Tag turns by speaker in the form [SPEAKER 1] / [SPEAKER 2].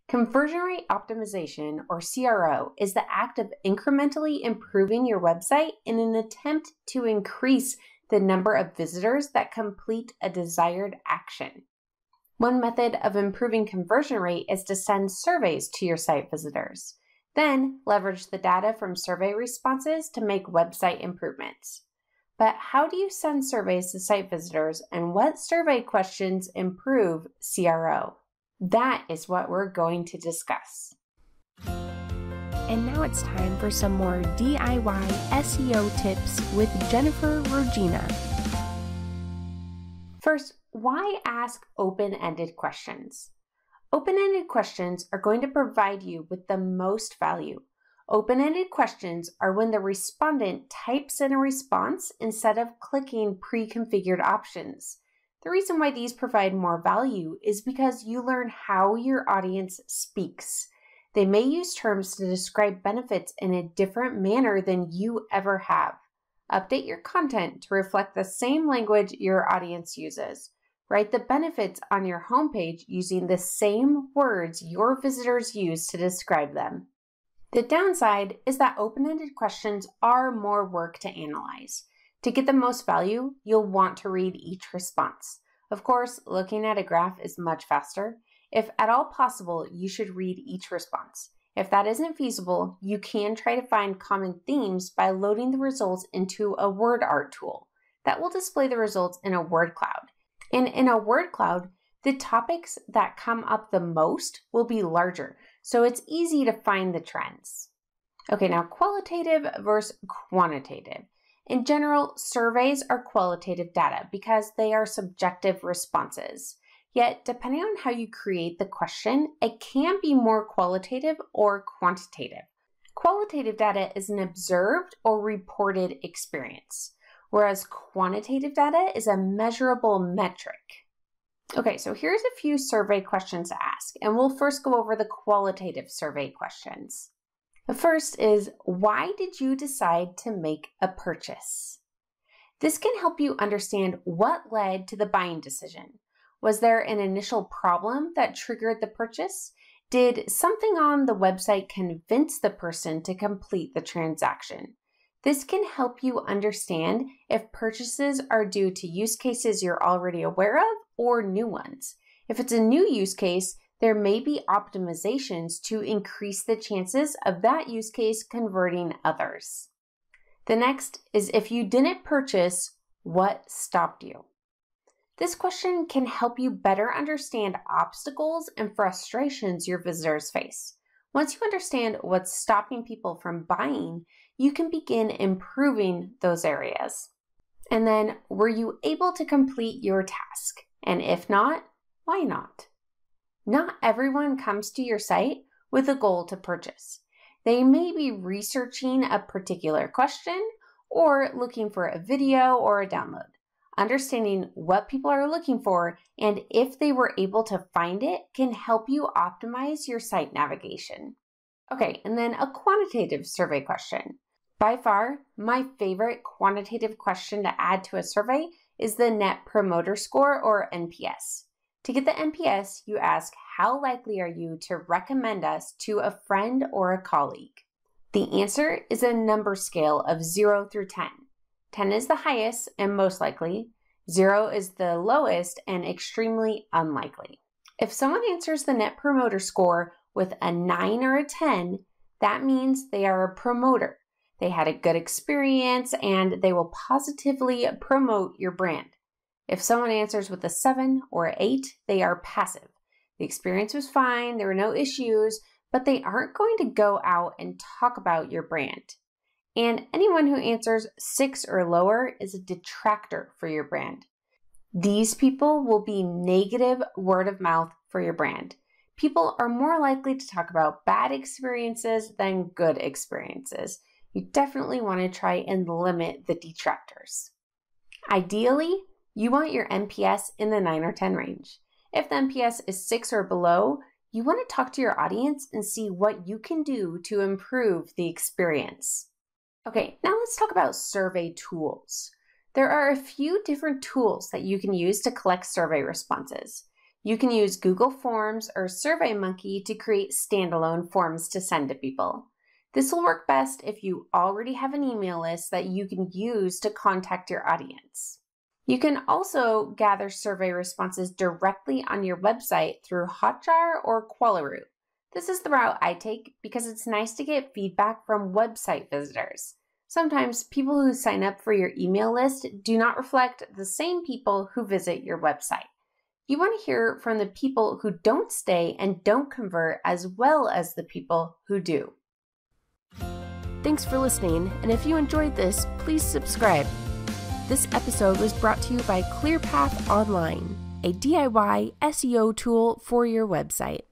[SPEAKER 1] Conversion rate optimization, or CRO, is the act of incrementally improving your website in an attempt to increase the number of visitors that complete a desired action. One method of improving conversion rate is to send surveys to your site visitors. Then leverage the data from survey responses to make website improvements. But how do you send surveys to site visitors, and what survey questions improve CRO? That is what we're going to discuss.
[SPEAKER 2] And now it's time for some more DIY SEO tips with Jennifer Regina.
[SPEAKER 1] First, why ask open-ended questions? Open-ended questions are going to provide you with the most value. Open-ended questions are when the respondent types in a response instead of clicking pre-configured options. The reason why these provide more value is because you learn how your audience speaks. They may use terms to describe benefits in a different manner than you ever have. Update your content to reflect the same language your audience uses. Write the benefits on your homepage using the same words your visitors use to describe them. The downside is that open-ended questions are more work to analyze. To get the most value, you'll want to read each response. Of course, looking at a graph is much faster. If at all possible, you should read each response. If that isn't feasible, you can try to find common themes by loading the results into a word art tool. That will display the results in a word cloud. And in a word cloud, the topics that come up the most will be larger, so it's easy to find the trends. Okay, now qualitative versus quantitative. In general, surveys are qualitative data because they are subjective responses. Yet, depending on how you create the question, it can be more qualitative or quantitative. Qualitative data is an observed or reported experience, whereas quantitative data is a measurable metric. Okay, so here's a few survey questions to ask, and we'll first go over the qualitative survey questions. The first is, why did you decide to make a purchase? This can help you understand what led to the buying decision. Was there an initial problem that triggered the purchase? Did something on the website convince the person to complete the transaction? This can help you understand if purchases are due to use cases you're already aware of or new ones. If it's a new use case, there may be optimizations to increase the chances of that use case converting others. The next is, if you didn't purchase, what stopped you? This question can help you better understand obstacles and frustrations your visitors face. Once you understand what's stopping people from buying, you can begin improving those areas. And then, were you able to complete your task? And if not, why not? Not everyone comes to your site with a goal to purchase. They may be researching a particular question or looking for a video or a download. Understanding what people are looking for and if they were able to find it can help you optimize your site navigation. Okay, and then a quantitative survey question. By far, my favorite quantitative question to add to a survey is the Net Promoter Score, or NPS. To get the NPS, you ask, how likely are you to recommend us to a friend or a colleague? The answer is a number scale of 0 through 10. 10 is the highest and most likely. 0 is the lowest and extremely unlikely. If someone answers the Net Promoter Score with a 9 or a 10, that means they are a promoter. They had a good experience and they will positively promote your brand. If someone answers with a 7 or 8, they are passive. The experience was fine, there were no issues, but they aren't going to go out and talk about your brand. And anyone who answers 6 or lower is a detractor for your brand. These people will be negative word of mouth for your brand. People are more likely to talk about bad experiences than good experiences. You definitely want to try and limit the detractors. Ideally, you want your NPS in the 9 or 10 range. If the NPS is 6 or below, you want to talk to your audience and see what you can do to improve the experience. Okay, now let's talk about survey tools. There are a few different tools that you can use to collect survey responses. You can use Google Forms or SurveyMonkey to create standalone forms to send to people. This will work best if you already have an email list that you can use to contact your audience. You can also gather survey responses directly on your website through Hotjar or Qualitative. This is the route I take because it's nice to get feedback from website visitors. Sometimes people who sign up for your email list do not reflect the same people who visit your website. You want to hear from the people who don't stay and don't convert as well as the people who do.
[SPEAKER 2] Thanks for listening, and if you enjoyed this, please subscribe. This episode was brought to you by ClearPath Online, a DIY SEO tool for your website.